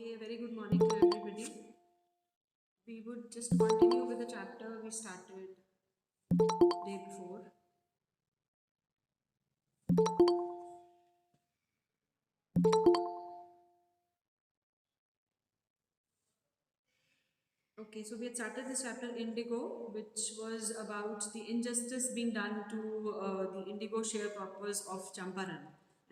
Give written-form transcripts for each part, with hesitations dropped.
Okay, very good morning to everybody. We would just continue with the chapter we started day before. Okay, so we had started this chapter Indigo, which was about the injustice being done to the Indigo sharecroppers of Champaran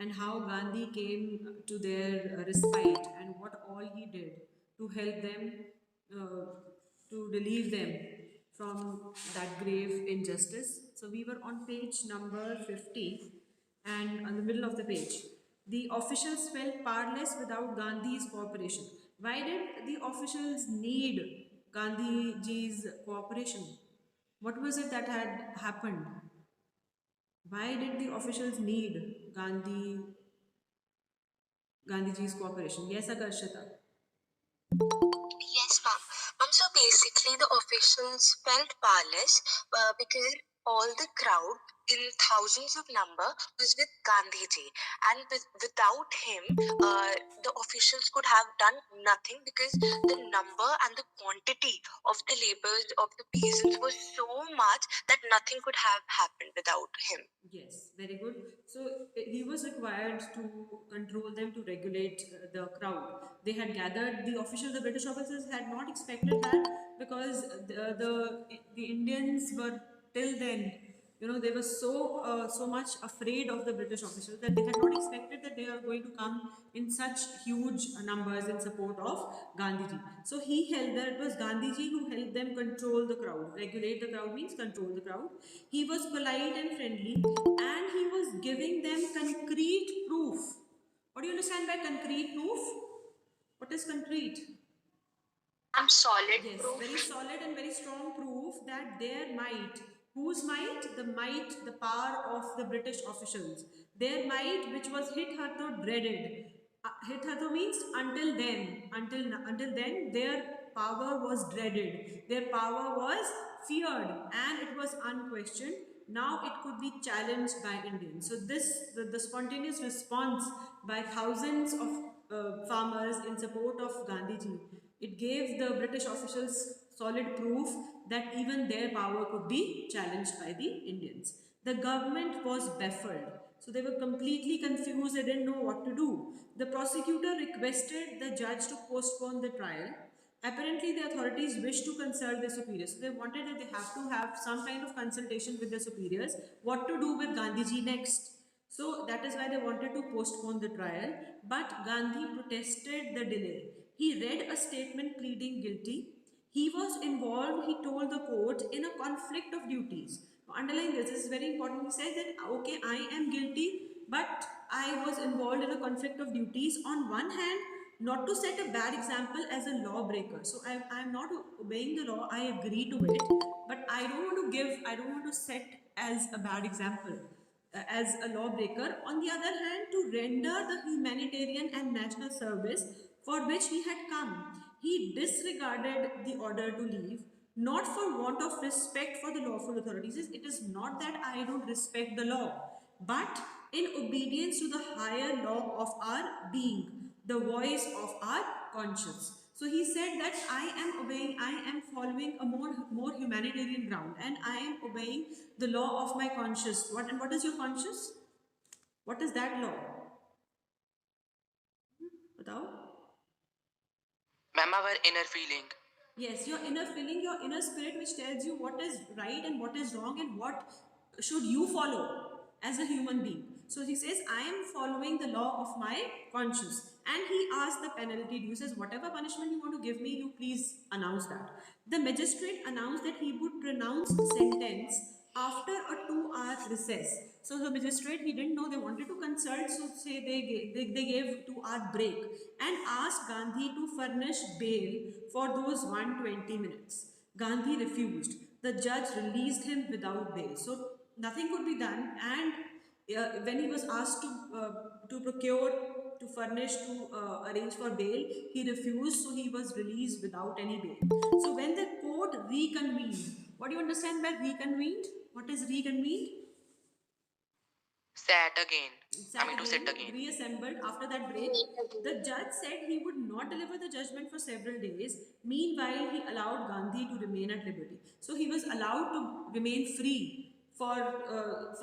and how Gandhi came to their respite and what all he did to help them, uh, to relieve them from that grave injustice. So we were on page number 50 and on the middle of the page. The officials felt powerless without Gandhi's cooperation. Why did the officials need Gandhiji's cooperation? What was it that had happened? Why did the officials need Gandhiji's cooperation? Yes, Akarshita. Yes, ma'am. So basically, the officials felt powerless because all the crowd in thousands of number was with Gandhiji, and without him, the officials could have done nothing because the number and the quantity of the laborers of the peasants was so much that nothing could have happened without him. Yes, very good. So he was required to control them, to regulate the crowd. They had gathered, the officials, the British officers had not expected that because the Indians were till then, they were so much afraid of the British officials that they had not expected that they are going to come in such huge numbers in support of Gandhiji. So he held that it was Gandhiji who helped them control the crowd. Regulate the crowd means control the crowd. He was polite and friendly and he was giving them concrete proof. What do you understand by concrete proof? What is concrete? Solid Yes, proof. very solid and very strong proof that their might, whose might? The might, the power of the British officials. Their might, which was hitherto dreaded. Hitherto means until then, until then, their power was dreaded. Their power was feared and it was unquestioned. Now it could be challenged by Indians. So the spontaneous response by thousands of farmers in support of Gandhiji, it gave the British officials solid proof that even their power could be challenged by the Indians. The government was baffled. So they were completely confused, they didn't know what to do. The prosecutor requested the judge to postpone the trial. Apparently, the authorities wished to consult their superiors. So they wanted that they have to have some kind of consultation with their superiors, what to do with Gandhiji next. So that is why they wanted to postpone the trial. But Gandhi protested the delay. He read a statement pleading guilty. He was involved, he told the court, in a conflict of duties. Underline this is very important. He said that, okay, I am guilty, but I was involved in a conflict of duties. On one hand, not to set a bad example as a lawbreaker. So I am not obeying the law, I agree to it, but I don't want to set as a bad example as a lawbreaker. On the other hand, to render the humanitarian and national service for which he had come. He disregarded the order to leave, not for want of respect for the lawful authorities. It is not that I don't respect the law, but in obedience to the higher law of our being, the voice of our conscience. So he said that I am following a more humanitarian ground and I am obeying the law of my conscience. What is your conscience? What is that law? Batao? Ma'am, our inner feeling. Yes, your inner feeling, your inner spirit, which tells you what is right and what is wrong and what should you follow as a human being. So he says, I am following the law of my conscience. And he asked the penalty due. He says, whatever punishment you want to give me, you please announce that. The magistrate announced that he would pronounce sentence after a 2-hour recess. So the magistrate, he didn't know, they wanted to consult, so say they gave 2-hour break and asked Gandhi to furnish bail for those 120 minutes. Gandhi refused. The judge released him without bail. So nothing could be done, and when he was asked to procure, to furnish, to arrange for bail, he refused, so he was released without any bail. So when the court reconvened, what do you understand by reconvened? What is reconvened? Sat again. Sat To again, sit again. reassembled after that break. The judge said he would not deliver the judgment for several days. Meanwhile, he allowed Gandhi to remain at liberty. So he was allowed to remain free for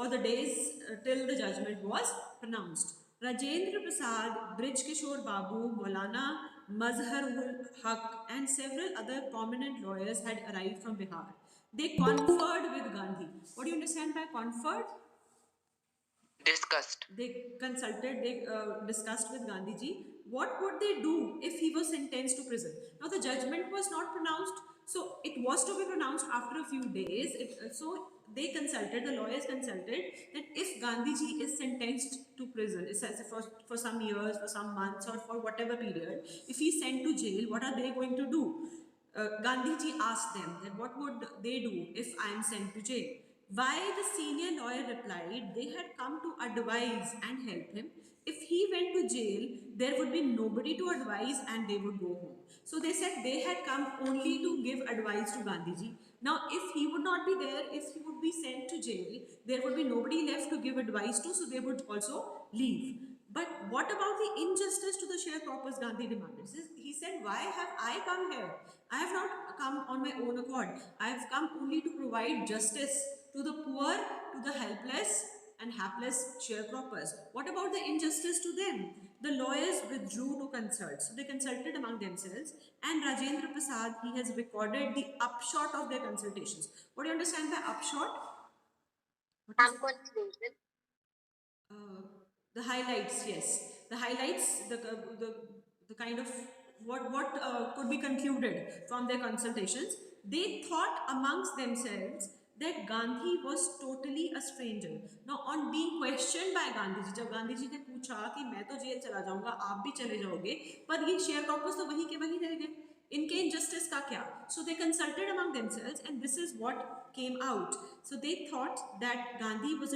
the days till the judgment was pronounced. Rajendra Prasad, Brij Kishore Babu, Maulana Mazharul Haq, and several other prominent lawyers had arrived from Bihar. They conferred with Gandhi. What do you understand by conferred? Discussed. They discussed with Gandhiji what would they do if he was sentenced to prison. Now the judgment was not pronounced, so it was to be pronounced after a few days. So they consulted, the lawyers consulted, that if Gandhiji is sentenced to prison, for some years, for some months, or for whatever period, if he's sent to jail, what are they going to do? Gandhiji asked them that what would they do if I am sent to jail. Why, the senior lawyer replied, they had come to advise and help him. If he went to jail, there would be nobody to advise and they would go home. So they said they had come only to give advice to Gandhiji. Now, if he would not be there, if he would be sent to jail, there would be nobody left to give advice to, so they would also leave. But what about the injustice to the sharecroppers, Gandhi demanded? He said, why have I come here? I have not come on my own accord. I have come only to provide justice to the poor, to the helpless and hapless sharecroppers. What about the injustice to them? The lawyers withdrew to consult. So they consulted among themselves, and Rajendra Prasad, he has recorded the upshot of their consultations. What do you understand by upshot? What is conclusion? Uh, the highlights, yes. The highlights, the kind of what could be concluded from their consultations. They thought amongst themselves that Gandhi was totally a stranger. Now, on being questioned by Gandhi ji, जब गांधी जी ने पूछा कि मैं तो jail चला जाऊंगा, आप भी चले जाओगे, पर ये शेयर क्रॉपर्स तो वहीं के वहीं रह गए, इनके injustice का क्या? So they consulted among themselves, and this is what came out. So they thought that Gandhi was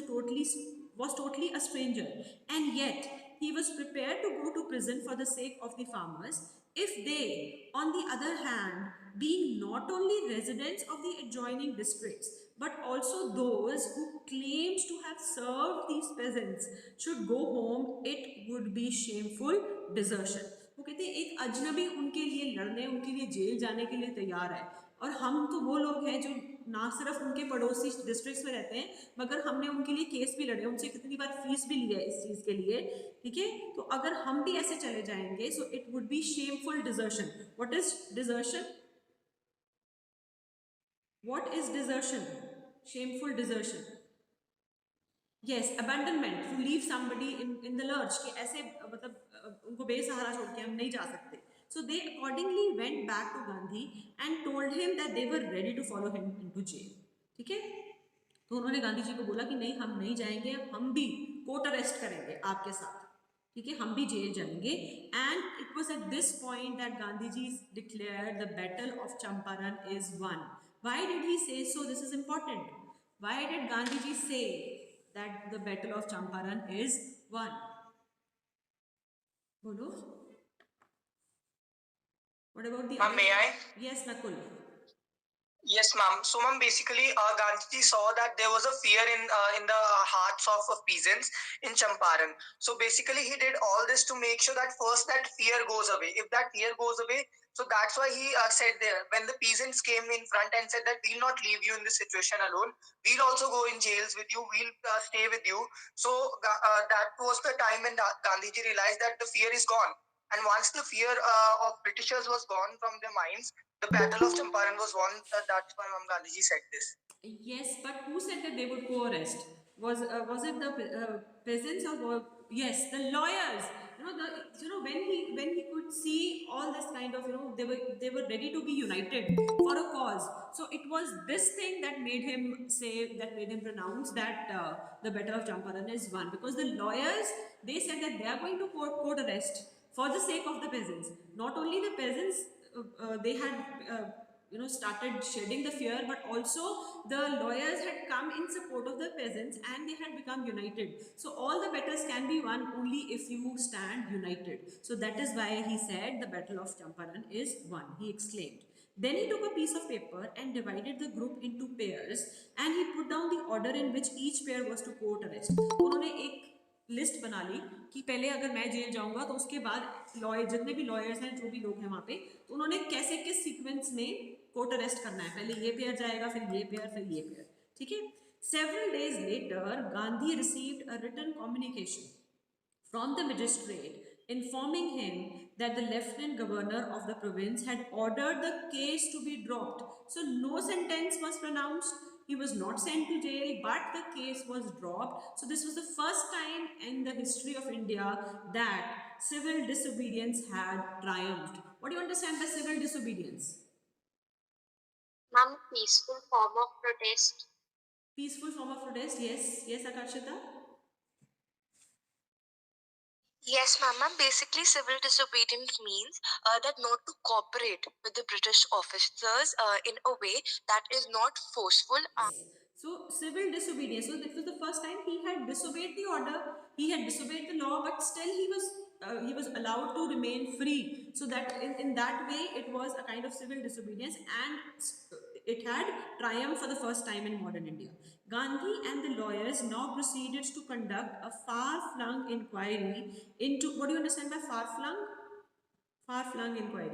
totally a stranger, and yet he was prepared to go to prison for the sake of the farmers if they, on the other hand, being not only residents of the adjoining districts but also those who claimed to have served these peasants, should go home, it would be shameful desertion. वो कहते हैं एक अजनबी उनके लिए लड़ने, उनके लिए जेल जाने के लिए तैयार है, और हम तो वो लोग हैं जो ना सिर्फ उनके पड़ोसी डिस्ट्रिक्ट्स में रहते हैं, मगर हमने उनके लिए केस भी लड़े, उनसे कितनी बार फीस भी ली है इस चीज़ के लिए, ठीक है? तो अगर हम भी ऐसे चले जाएंगे, so it would be shameful desertion. What is desertion? What is desertion? Shameful desertion. Yes, abandonment. To leave somebody in the lurch. कि ऐसे मतलब उनको बेसहारा छोड़ के हम नहीं जा सकते. So they accordingly went back to Gandhi and told him that they were ready to follow him into jail. ठीक है? तो उन्होंने गांधी जी को बोला कि नहीं, हम नहीं जाएंगे, हम भी कोर्ट अरेस्ट करेंगे आपके साथ, ठीक है, हम भी जेल जाएंगे. And it was at this point that Gandhi ji declare the battle of Champaran is won. Why did he say so? This is important. Why did Gandhi ji say that the battle of Champaran is won? बोलो. What about the Ma'am, may I? Yes, Nakul. Yes, ma'am. So, ma'am, basically, Gandhiji saw that there was a fear in the hearts of peasants in Champaran. So, basically, he did all this to make sure that first that fear goes away. If that fear goes away, so that's why he said there, when the peasants came in front and said that we'll not leave you in this situation alone, we'll also go in jails with you, we'll stay with you. So, that was the time when Gandhiji realized that the fear is gone. And once the fear of Britishers was gone from their minds, the Battle of Champaran was won. That's why Gandhiji said this. Yes, but who said that they would co-arrest? Was it the peasants or yes, the lawyers? When he could see all this kind of they were ready to be united for a cause. So it was this thing that made him pronounce that the Battle of Champaran is won, because the lawyers, they said that they are going to court arrest for the sake of the peasants. Not only the peasants, they had started shedding the fear, but also the lawyers had come in support of the peasants and they had become united. So all the battles can be won only if you stand united. So that is why he said the Battle of Champaran is won, he exclaimed. Then he took a piece of paper and divided the group into pairs and he put down the order in which each pair was to court arrest. तो उन्होंने एक list बना ली कि पहले अगर मैं jail जाऊंगा तो उसके बाद लॉयर जितने भी लॉयर्स हैं जो भी लोग हैं वहाँ पे तो उन्होंने कैसे किस सीक्वेंस में कोर्ट अरेस्ट करना है, पहले ये पेयर जाएगा फिर ये पेयर फिर ये पेयर, ठीक है. Several days later, Gandhi received a written communication from the magistrate informing him that the lieutenant governor of the province had ordered the case to be dropped. So no sentence was pronounced. He was not sent to jail, but the case was dropped. So this was the first time in the history of India that civil disobedience had triumphed. What do you understand by civil disobedience? Ma'am, peaceful form of protest. Peaceful form of protest, yes. Yes, Akarshita? Yes, ma'am. Basically, civil disobedience means that not to cooperate with the British officers in a way that is not forceful. So civil disobedience. So this was the first time he had disobeyed the order. He had disobeyed the law, but still he was allowed to remain free. So that in that way it was a kind of civil disobedience, and it had triumphed for the first time in modern India. Gandhi and the lawyers now proceeded to conduct a far-flung inquiry into, what do you understand by far-flung? Far-flung inquiry.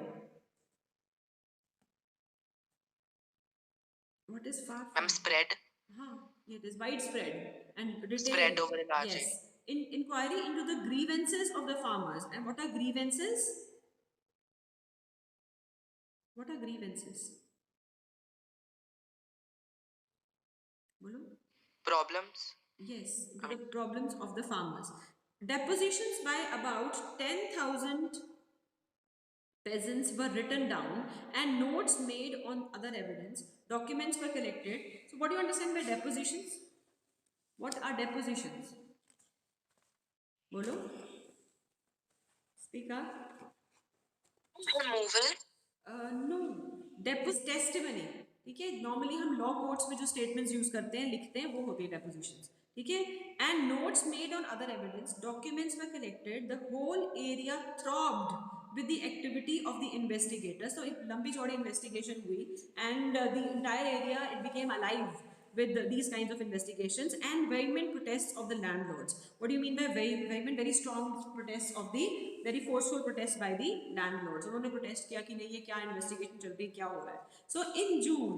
What is far-flung? Spread. It is widespread and detailed. Spread over a large area. Yes. Inquiry into the grievances of the farmers. And what are grievances? What are grievances? Bolo? Problems. Yes, the problems of the farmers. Depositions by about 10,000 peasants were written down and notes made on other evidence. Documents were collected. So what do you understand by depositions? What are depositions? Bolo? Speak up. Removal. No. Deposition testimony. ठीक है, normally हम law courts में जो statements use करते हैं लिखते हैं वो होती है डेपोजिशंस, ठीक है. And notes made on other evidence, documents were collected, the whole area throbbed with the activity of the investigators. So एक लंबी चौड़ी investigation हुई and the entire area it became alive with these kinds of investigations and vehement protests of the landlords. What do you mean by vehement? Very strong protests of the, very forceful protests by the landlords. उन्होंने protest किया कि नहीं ये क्या investigation चल रही है, क्या हो रहा है. So in June,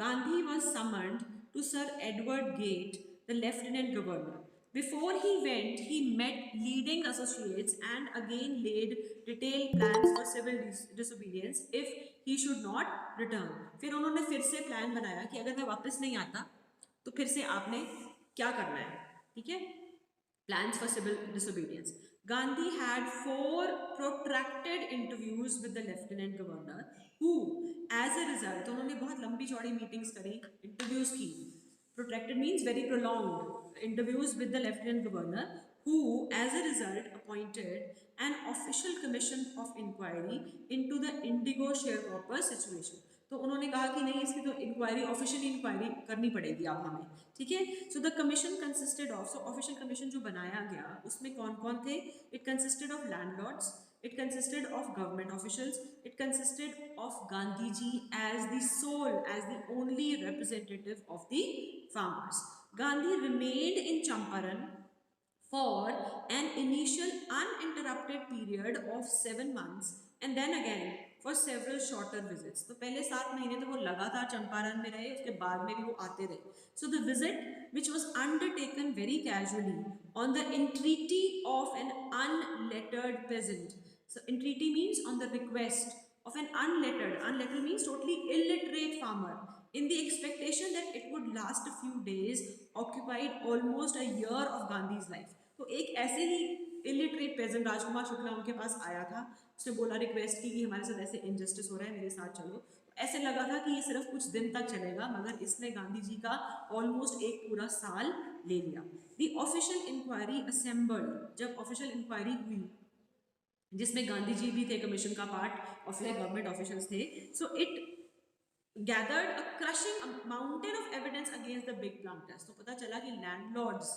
Gandhi was summoned to Sir Edward Gate, the lieutenant governor. Before he went, he met leading associates and again laid detailed plans for civil disobedience if he should not return. फिर उन्होंने फिर से plan बनाया कि अगर मैं वापस नहीं आता तो फिर से आपने क्या करना है, ठीक है. Plans for civil disobedience. Gandhi had 4 protracted interviews with the lieutenant governor who as a result, उन्होंने बहुत लंबी चौड़ी मीटिंग्स करी, इंटरव्यूज की. Protracted means very prolonged interviews with the lieutenant governor who as a result appointed an official commission of inquiry into the Indigo sharecropper situation. तो उन्होंने कहा कि नहीं इसकी तो इंक्वायरी ऑफिशियली इंक्वायरी करनी पड़ेगी अब हमें, ठीक है. So the commission consisted of, so official commission जो बनाया गया उसमें कौन कौन थे. It consisted of landlords, it consisted of government officials, it consisted of Gandhi ji as the sole, as the only representative of the farmers. Gandhi remained in Champaran for an initial uninterrupted period of 7 months and then again for several shorter visits. तो पहले 7 महीने तो वो लगातार चंपारण में रहे, उसके बाद में भी वो आते रहे. So the visit which was undertaken very casually on the entreaty of an unlettered peasant. So entreaty means on the request of an unlettered means totally illiterate farmer, in the expectation that it would last a few days, occupied almost a year of Gandhi's life. तो एक ऐसे ही illiterate pageant Rajkumar Shukla उनके पास आया था, उसने बोला request की कि हमारे साथ ऐसे इनजस्टिस हो रहा है, मेरे साथ चलो. ऐसे लगा था कि ये सिर्फ कुछ दिन तक चलेगा, मगर इसने गांधी जी का ऑलमोस्ट एक पूरा साल ले लिया. द ऑफिशियल इंक्वायरी असेंबल्ड, जब ऑफिशियल इंक्वायरी हुई जिसमें गांधी जी भी थे, कमीशन का पार्ट और फिर गवर्नमेंट ऑफिशियल्स थे, so it gathered a crushing mountain of evidence against the big planters. तो पता चला कि landlords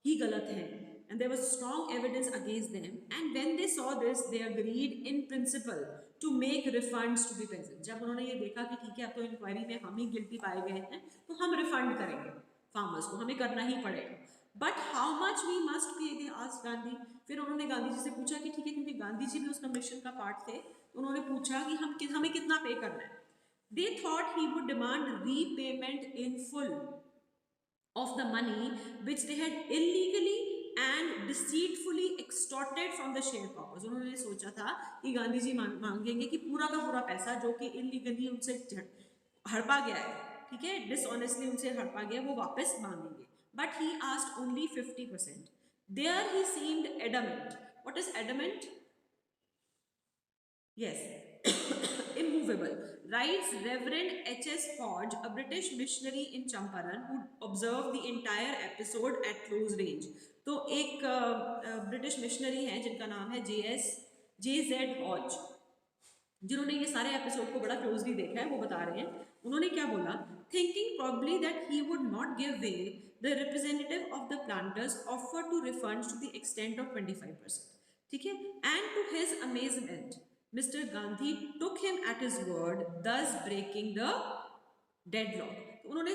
ही गलत हैं and there was strong evidence against them, and when they saw this they agreed in principle to make refunds to the peasants. जब उन्होंने ये देखा कि ठीक है अब तो इंक्वायरी में हम ही गिल्टी पाए गए हैं तो हम रिफंड करेंगे फार्मर्स को, हमें करना ही पड़ेगा. But how much we must pay, they asked Gandhi. फिर उन्होंने गांधी जी से पूछा कि ठीक है, क्योंकि गांधी जी भी उस कमीशन का पार्ट थे, तो उन्होंने पूछा कि हमें कितना पे करना है. They thought he would demand repayment in full of the money which they had illegally and deceitfully extorted from the sharecroppers. उन्होंने सोचा था कि गांधी जी मांगेंगे कि पूरा का पूरा पैसा जो कि इलीगली उनसे हड़पा गया है, ठीक है, डिसऑनेस्टली उनसे हड़पा गया, वो वापस मांगेंगे. But he asked only 50%. There he seemed adamant. What is adamant? Yes, immovable. Writes Reverend H.S. Hodge, a British missionary in Champaran, who observed the entire episode at close range. तो एक British missionary हैं जिनका नाम है J.Z. Hodge, जिन्होंने ये सारे episode को बड़ा क्लोजली देखा है, वो बता रहे हैं. उन्होंने क्या बोला? Thinking probably that he would not give way, the representative of the planters offered to refund to the extent of 25%. ठीक है, and to his amazement, Mr. Gandhi took him at his word, thus breaking the deadlock. तो उन्होंने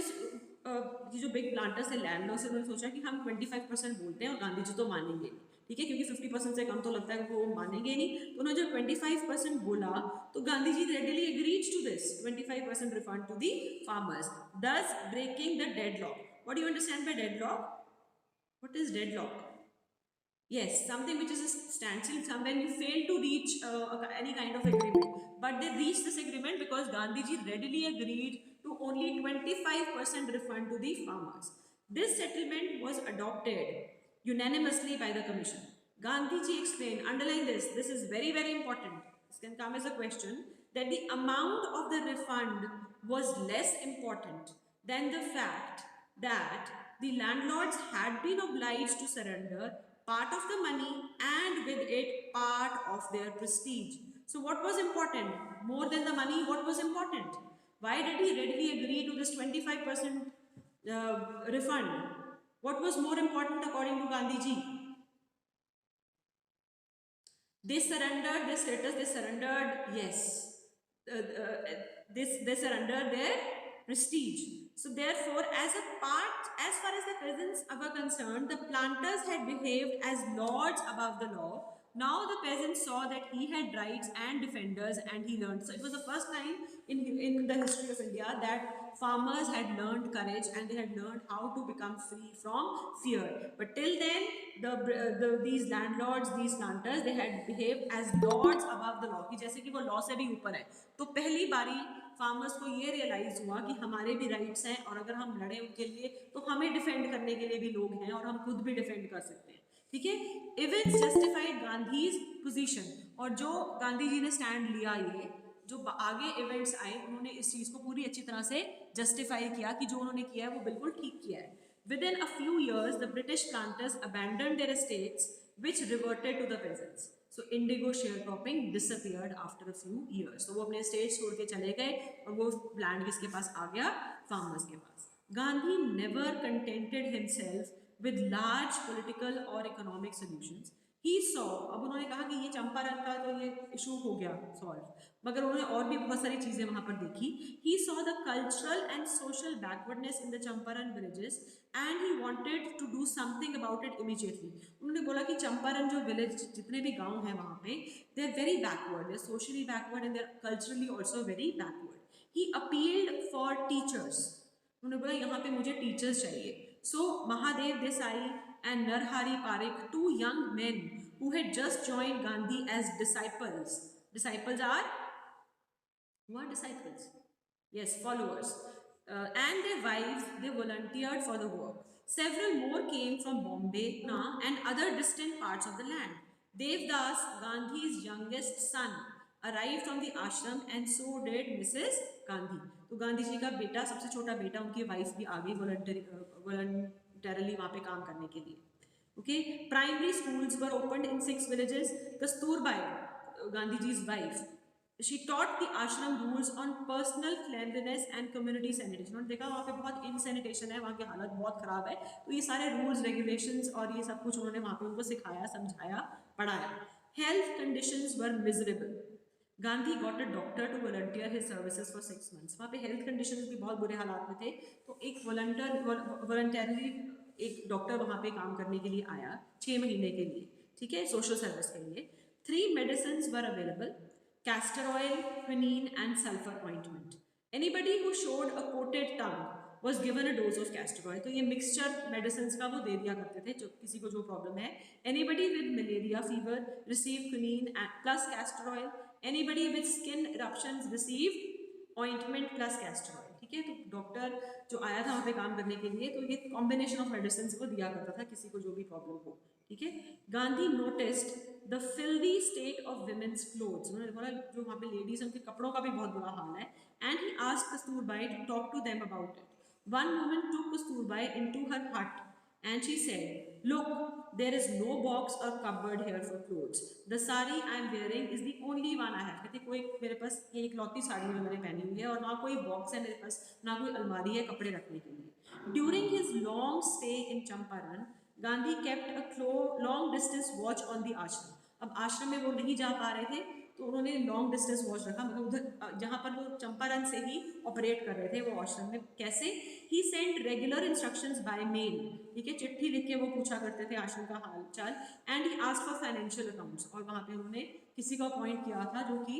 ये जो big planters है landlord से, उन्होंने सोचा कि हम 25% बोलते हैं और गांधी जी तो मानेंगे, ठीक है, क्योंकि 50% से कम तो लगता है कि वो मानेंगे नहीं. तो उन्होंने जब 25% बोला तो Gandhi ji readily agreed to this 25% refund to the farmers, thus breaking the deadlock. What do you understand by deadlock? What is deadlock? Yes, something which is a standstill, somewhere you fail to reach any kind of agreement. But they reached this agreement because Gandhiji readily agreed to only 25% refund to the farmers. This settlement was adopted unanimously by the commission. Gandhiji explained, underline this is very, very important. This can come as a question, that the amount of the refund was less important than the fact that the landlords had been obliged to surrender part of the money and with it part of their prestige. So what was important? More than the money, what was important? Why did he readily agree to this 25% refund? What was more important according to Gandhiji? They surrendered their status, they surrendered, yes, they surrendered their prestige. So therefore, as far as the peasants were concerned, the planters had behaved as lords above the law. Now the peasants saw that he had rights and defenders, and he learned. So it was the first time in the history of India that farmers had learned courage and they had learned how to become free from fear. But till then, these landlords, these planters, they had behaved as lords above the law, कि जैसे कि वो law से भी ऊपर है. तो पहली बारी फार्मर्स को ये रियलाइज हुआ कि हमारे भी राइट्स हैं और अगर हम लड़े उनके लिए तो हमें डिफेंड करने के लिए भी लोग हैं और हम खुद भी डिफेंड कर सकते हैं. ठीक है, इवेंट्स जस्टिफाइड गांधीज पोजीशन. और जो गांधी जी ने स्टैंड लिया, ये जो आगे इवेंट्स आए, उन्होंने इस चीज को पूरी अच्छी तरह से जस्टिफाई किया कि जो उन्होंने किया है वो बिल्कुल ठीक किया है. Within a few years, the British planters abandoned their estates, which reverted to the peasants. So indigo sharecropping disappeared after a few years. तो वो अपने estates छोड़ के चले गए और वो land किसके पास आ गया? Farmers के पास. Gandhi never contented himself with large political or economic solutions. He saw, अब उन्होंने कहा कि ये चंपारण का तो ये इशू हो गया सॉल्व, मगर उन्होंने और भी बहुत सारी चीजें वहां पर देखी. He saw the cultural and social backwardness in the Champaran villages and he wanted to do something about it immediately. उन्होंने बोला कि चंपारण जो विलेज, जितने भी गांव हैं वहां पे, they are very backward, they are socially backward and they are culturally also very backward. He appealed for teachers. उन्होंने बोला यहाँ पे मुझे टीचर्स चाहिए. So Mahadev Desai and Narhari Parikh, two young men who had just joined Gandhi as disciples. Disciples are what? Disciples? Yes, followers. And their wives, they volunteered for the work. Several more came from Bombay and other distant parts of the land. Devdas, Gandhi's youngest son, arrived from the ashram and so did Mrs. Gandhi. तो गांधी जी का बेटा, सबसे छोटा बेटा, उनकी wife भी आ गई voluntarily वहाँ पे काम करने के लिए. Okay, primary schools were opened in 6 villages. Kasturbai, Gandhiji's wife, she taught the ashram rules on personal cleanliness and community sanitation. उन्होंने देखा वहाँ पे बहुत इनसैनिटेशन है, वहाँ की हालत बहुत ख़राब है, तो ये सारे रूल्स रेगुलेशंस और ये सब कुछ उन्होंने वहाँ पे उनको सिखाया, समझाया, पढ़ाया. Health conditions were miserable. Gandhi got a doctor to volunteer his services for 6 months. वहाँ पे हेल्थ कंडीशंस भी बहुत बुरे हालात में थे, तो एक वॉलंटियरली एक डॉक्टर वहाँ पे काम करने के लिए आया 6 महीने के लिए, ठीक है, सोशल सर्विस के लिए. 3 medicines were available: castor oil, quinine and sulfur ointment. Anybody who showed a coated tongue was given a dose of castor oil. तो ये मिक्सचर मेडिसिन का वो दे दिया करते थे जो किसी को जो प्रॉब्लम है. Anybody with malaria fever received quinine plus castor oil. Anybody with skin eruptions received ointment plus castor oil. ठीक है, तो डॉक्टर जो आया था वहाँ पे काम करने के लिए, तो ये कॉम्बिनेशन ऑफ मेडिसिन को दिया करता था किसी को जो भी प्रॉब्लम हो. ठीक है. Gandhi noticed the filthy state of women's clothes. उन्होंने बोला जो वहाँ पे लेडीज हैं उनके कपड़ों का भी बहुत बुरा हाल है. And he asked Kasturbai to talk to them about it. One woman took Kasturbai into her hut and she said, "Look, there is no box or cupboard here for clothes. The sari I am wearing is the only one I have." कहते कोई मेरे पास ये इकलौती साड़ी जो मैंने पहनी हुई है और ना कोई बॉक्स है मेरे पास, ना कोई अलमारी है कपड़े रखने के लिए. During his long stay in Champaran, Gandhi kept a long distance watch on the ashram. अब आश्रम में वो नहीं जा पा रहे थे तो उन्होंने लॉन्ग डिस्टेंस वॉच रखा, मतलब उधर जहाँ पर वो चंपारण से ही ऑपरेट कर रहे थे वो आश्रम में. कैसे? He sent regular instructions by mail. ठीक है, चिट्ठी लिख के वो पूछा करते थे आश्रम का हाल चाल. And he asked for financial accounts, और वहाँ पे उन्होंने किसी को अपॉइंट किया था जो कि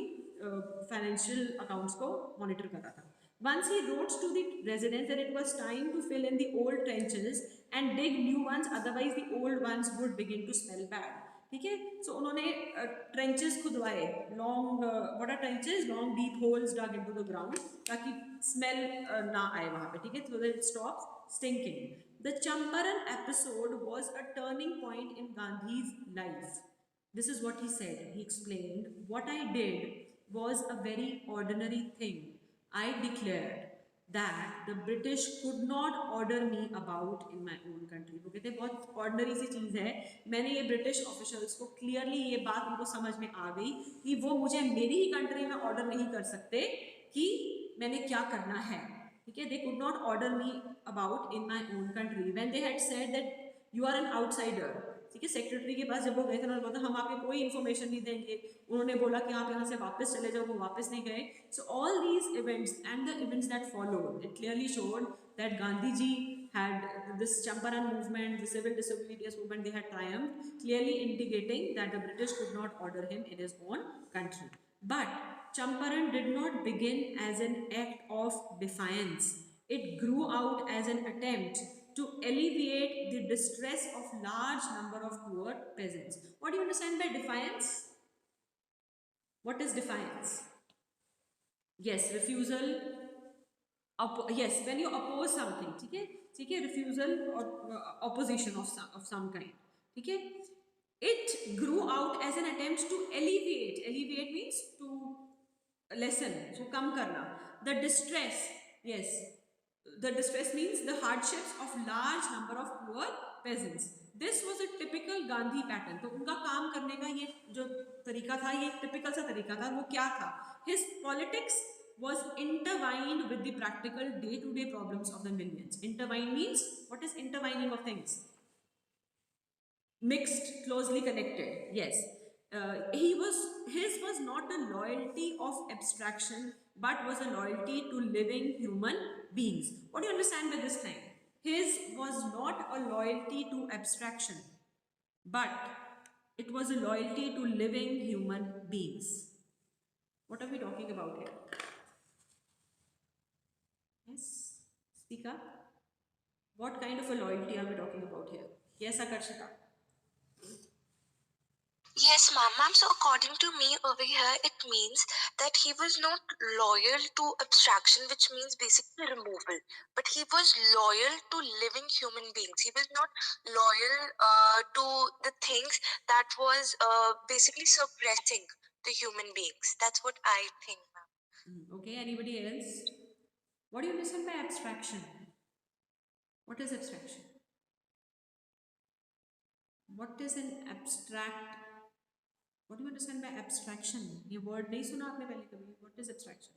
फाइनेंशियल अकाउंट्स को मॉनिटर कर रहा था. Once he wrote to the residents that it was time to fill in the old trenches and dig new ones, otherwise the old ones would begin to smell bad. ठीक है, so उन्होंने trenches खुदवाए, long what are trenches, long deep holes dug into the ground ताकि smell ना आए वहाँ पे. ठीक है, so that it stops stinking. The Champaran episode was a turning point in Gandhi's life. This is what he said. He explained, "What I did was a very ordinary thing. I declared that the British could not order me about in my own country." वो कहते बहुत ordinary सी चीज़ है. मैंने ये British officials को clearly ये बात उनको समझ में आ गई कि वो मुझे मेरी ही कंट्री में ऑर्डर नहीं कर सकते कि मैंने क्या करना है. ठीक है, they could not order me about in my own country when they had said that you are an outsider. ठीक है, सेक्रेटरी के पास जब वो गए थे उन्होंने बोला हम आपको कोई इन्फॉर्मेशन नहीं देंगे. उन्होंने बोला कि आप यहाँ से वापस चले जाओ, वो वापस नहीं गए. So all these events and the events that followed, it clearly showed that Gandhi ji had this Champaran movement, the civil disobedience movement, they had triumphed, clearly indicating that the British could not order him in his own country. But Champaran did not begin as an act of defiance. It grew out as an attempt to alleviate the distress of large number of poor peasants. What do you understand by defiance? What is defiance? Yes, refusal. Yes, when you oppose something. ठीक है, ठीक है, refusal or opposition of some kind. ठीक है, it grew out as an attempt to alleviate. Alleviate means to lessen, so कम करना. The distress, yes, the distress means the hardships of large number of poor peasants. This was a typical Gandhi pattern. तो उनका काम करने का ये जो तरीका था, ये टिपिकल सा तरीका था. वो क्या था? His politics was intertwined with the practical day-to-day problems of the millions. Intertwined means, what is intertwining of things? Mixed, closely connected. Yes. His was not a loyalty of abstraction, but was a loyalty to living human beings. What do you understand by this thing? His was not a loyalty to abstraction, but it was a loyalty to living human beings. What are we talking about here? Yes, speak up. What kind of a loyalty are we talking about here? Yes, Akarshita. Yes, ma'am. So according to me over here, it means that he was not loyal to abstraction, which means basically removal, but he was loyal to living human beings. He was not loyal to the things that was basically suppressing the human beings. That's what I think, ma'am. Okay, anybody else? What do you understand by abstraction? What is abstraction? What is an abstract? What do you understand by abstraction? ये word नहीं सुना आपने पहले कभी? What is abstraction?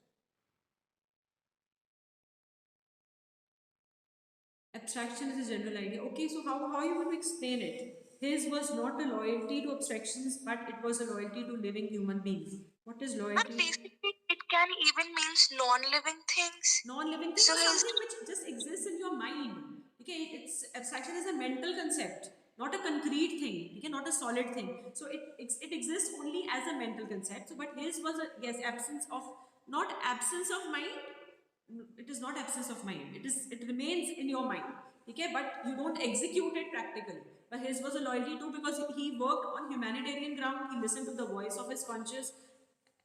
Abstraction is a general idea. Okay, so how you want to explain it? His was not a loyalty to abstractions, but it was a loyalty to living human beings. What is And loyalty? basically, it can even means non-living things. Non-living thing So or his something which just exists in your mind. Okay, it's abstraction is a mental concept, not a concrete thing. Okay, not a solid thing. So it exists only as a mental concept. So, but his was a yes absence of, not absence of mind. It is not absence of mind. It remains in your mind. Okay, but you don't execute it practically. But his was a loyalty too because he worked on humanitarian ground. He listened to the voice of his conscience.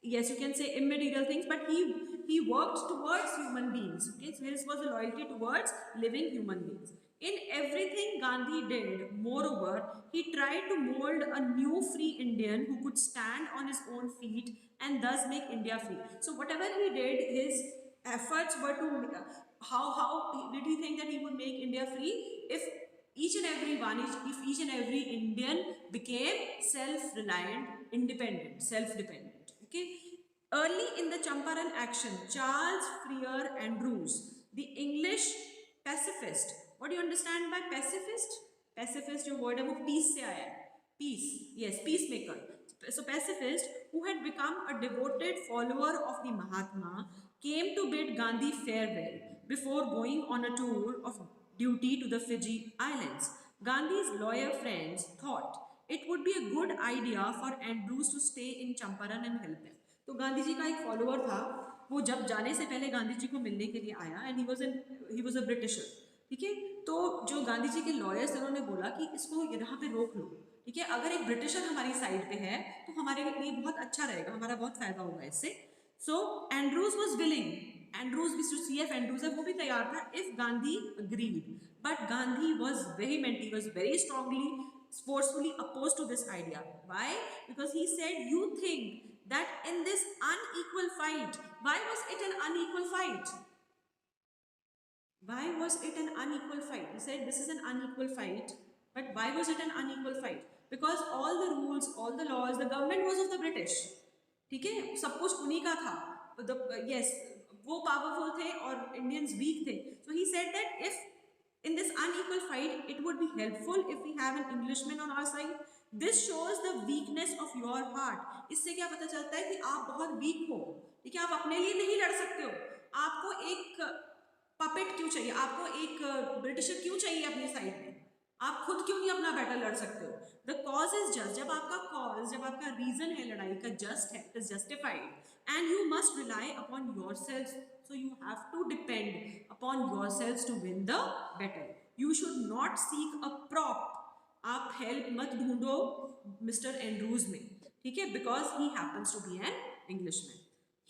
Yes, you can say immaterial things, but he worked towards human beings. Okay, so his was a loyalty towards living human beings. In everything Gandhi did, moreover, he tried to mold a new free Indian who could stand on his own feet and thus make India free. So whatever he did, his efforts were to did he think that he would make India free? If each and every one, if each and every Indian became self-reliant, independent, self-dependent. Okay. Early in the Champaran action, Charles Freer Andrews, the English pacifist. What do you understand by pacifist? Pacifist, your word of peace se aaya hai. Peace, yes, peacemaker. So pacifist, who had become a devoted follower of the Mahatma, came to bid Gandhi farewell before going on a tour of duty to the Fiji Islands. Gandhi's lawyer friends thought it would be a good idea for Andrews to stay in Champaran and help them. तो गांधी जी का एक follower था, वो जब जाने से पहले गांधी जी को मिलने के लिए आया and he was a britisher. ठीक है, तो जो गांधी जी के लॉयर्स उन्होंने बोला कि इसको यहाँ पे रोक लो. ठीक है, अगर एक ब्रिटिशर हमारी साइड पे है तो हमारे लिए बहुत अच्छा रहेगा, हमारा बहुत फायदा होगा इससे. So Andrews was willing, Andrews जो सी एफ एंड्रूज है वो भी तैयार था if Gandhi agreed. But Gandhi was vehement, he was very strongly forcefully opposed to this idea. Why? Because he said, you think that in this unequal fight, why was it an unequal fight? Why was it an unequal fight? He said this is an unequal fight. But why was it an unequal fight? Because all the rules, all the laws, the government was of the British. ठीक है, सब कुछ उन्हीं का था. Yes, वो powerful थे और इंडियंस वीक थे. So he said that if in this unequal fight, it would be helpful if we have an Englishman on our side. This shows the weakness of your heart. इससे क्या पता चलता है कि आप बहुत वीक हो. ठीक है, आप अपने लिए नहीं लड़ सकते हो. आपको एक पपेट क्यों चाहिए, आपको एक ब्रिटिशर क्यों चाहिए अपनी साइड में? आप खुद क्यों नहीं अपना बैटल लड़ सकते हो? The cause is just. जब आपका कॉज, जब आपका रीजन है लड़ाई का जस्ट है, it is justified and you must rely upon your self. So you have to depend upon yourselves to win the battle. You should not seek a prop. आप help मत ढूंढो mister Andrews में. ठीक है, because he happens to be an Englishman.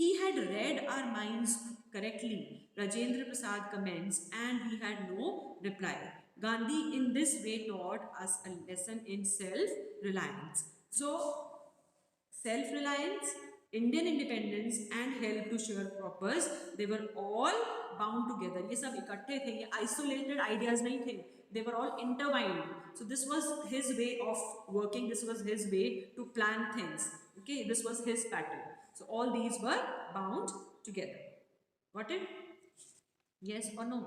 He had read our minds correctly, Rajendra Prasad comments, and we had no reply. Gandhi in this way taught us a lesson in self-reliance. So, self-reliance, Indian independence and help to share purpose, they were all bound together. ये सब इकट्ठे थे, ये isolated ideas नहीं थे. They were all intertwined. So this was his way of working. This was his way to plan things. Okay, this was his pattern. So all these were bound together. Got it? Yes or no?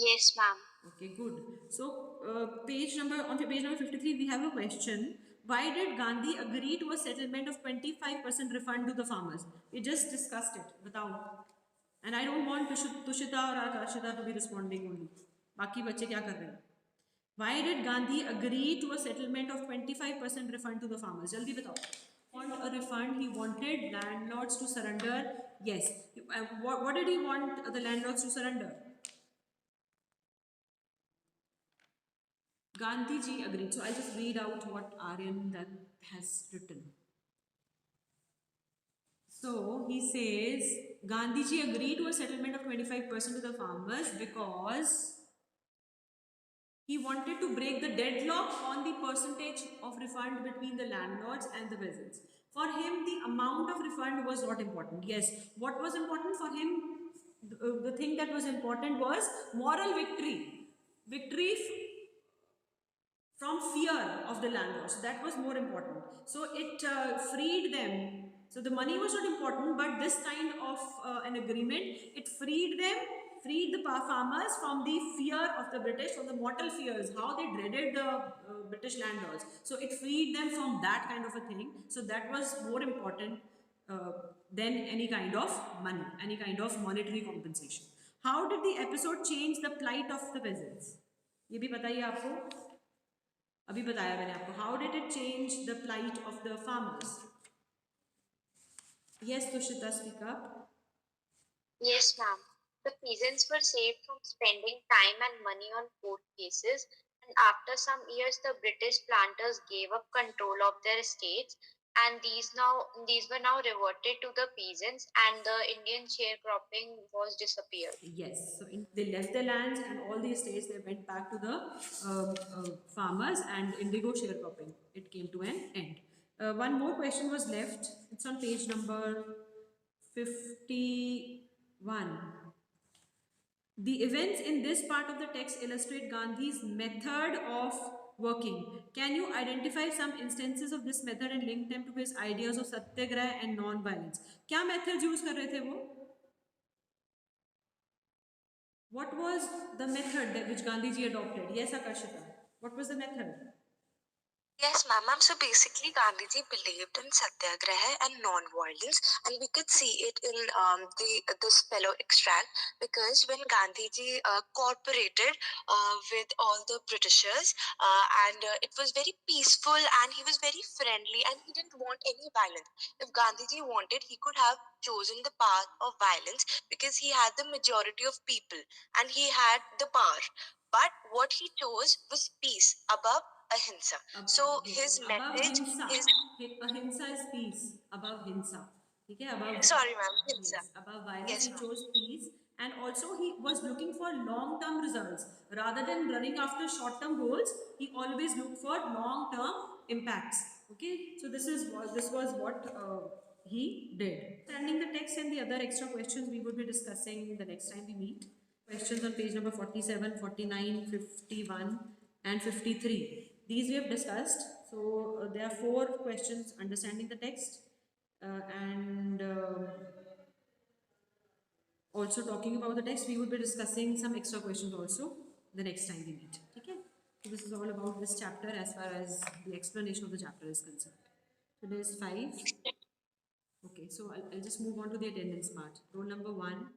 Yes, ma'am. Okay, good. So, on page number 53, we have a question. Why did Gandhi agree to a settlement of 25% refund to the farmers? We just discussed it. Batao. And I don't want Tushita or Akashita to be responding only. Baki bache kya kar rahe hain? Why did Gandhi agree to a settlement of 25% refund to the farmers? Jaldi batao. Want a refund? He wanted landlords to surrender. Yes. What did he want the landlords to surrender? Gandhi ji agreed. So I'll just read out what Aryan then has written. So he says Gandhi ji agreed to a settlement of 25% to the farmers because he wanted to break the deadlock on the percentage of refund between the landlords and the peasants. For him, the amount of refund was not important. Yes, what was important for him? The thing that was important was moral victory. Victory from fear of the landlords. So that was more important. So it freed them. So the money was not important, but this kind of an agreement, it freed them freed the farmers from the fear of the British, from the mortal fears, how they dreaded the British landlords. So it freed them from that kind of a thing. So that was more important uh, than any kind of money, any kind of monetary compensation. How did the episode change the plight of the peasants? ये भी बताइए आपको. अभी बताया मैंने आपको. How did it change the plight of the farmers? Yes, Tushita, speak up. Yes, ma'am. The peasants were saved from spending time and money on court cases, and after some years, the British planters gave up control of their estates, and these were now reverted to the peasants, and the Indian sharecropping was disappeared. Yes, so they left their lands and all the estates, they went back to the farmers, and indigo sharecropping, it came to an end. One more question was left. It's on page number 51. The events in this part of the text illustrate Gandhi's method of working. Can you identify some instances of this method and link them to his ideas of satyagraha and non-violence? क्या methods use कर रहे थे वो? What was the method that which Gandhiji adopted? Yes, Akashita. What was the method? Yes, ma'am. So basically, Gandhiji believed in satyagraha and non-violence, and we could see it in this fellow extract, because when Gandhiji cooperated with all the Britishers, and it was very peaceful, and he was very friendly, and he didn't want any violence. If Gandhiji wanted, he could have chosen the path of violence because he had the majority of people and he had the power. But what he chose was peace above ahimsa. So his above message, hinsa. his Ahimsa is peace. Above hinsa. Okay, above. sorry, ma'am, himsa. Yes, above violence, Yes, he ma'am. chose peace, and also he was looking for long-term results rather than running after short-term goals. He always looked for long-term impacts. Okay, so this was what he did. Understanding the text and the other extra questions we would be discussing the next time we meet. Questions on page number 47, 49, 51 and 53. These we have discussed. So there are 4 questions understanding the text and also talking about the text. We will be discussing some extra questions also the next time we meet. Okay. So this is all about this chapter as far as the explanation of the chapter is concerned. Today is 5. Okay, so I'll just move on to the attendance part. Roll number 1.